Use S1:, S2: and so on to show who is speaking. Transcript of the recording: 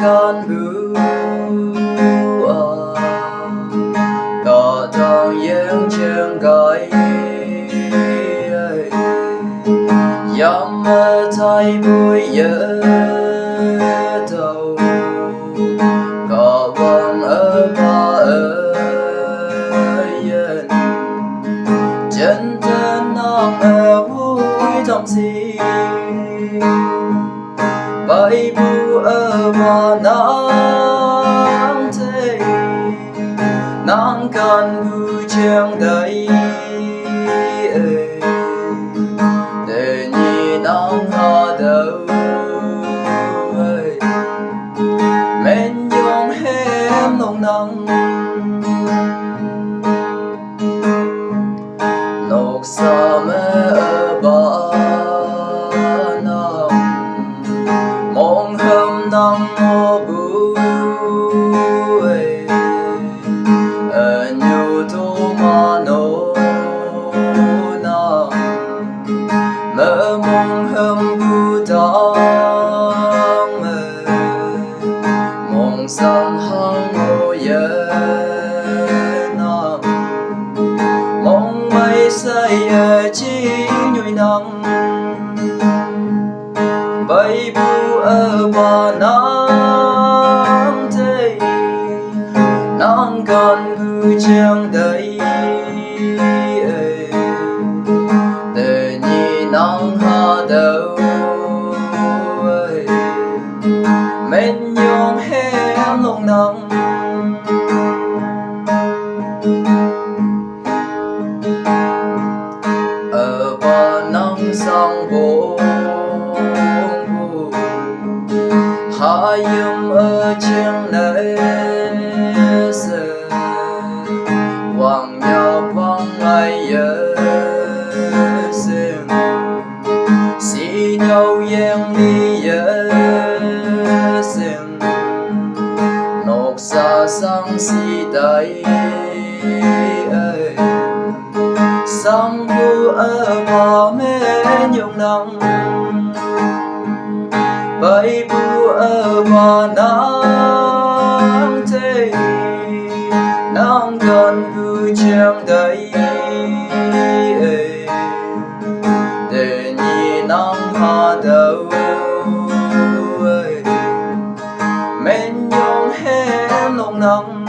S1: con bưu có thong những trường gọi dám mơ thay vui nhớ thầu có vòng ở ba ơi chân thân nong ở vui trong gì bay bu ở ba nắng thế nắng cần bu trang đầy để nhìn nắng hoa đâu men yong hem nồng nắng nóc sa mơ ở ba mong hâm nắng mùa bu ở nhiều thu mà nô nắng mơ mong hâm bu tang mong sang hang ngô yơ nắng mong mây say ở chỉ nhụy nắng bay bu ở ba nắng thế nắng còn bu trang đầy để nhìn nắng hoa đâu men yong hem nồng nắng ở ba nắng sang bộ hạ yếm ở trên nơi giờ hoàng nhau vang ai nhớ xem xì nhau yên đi nhớ xem nóc xa sang xì tay sang bu ở ba mẹ nhung nắng bay bu ở ba nắng thế nắng gần bu trang đầy để nhìn nắng hoa đâu men yong hem nồng nắng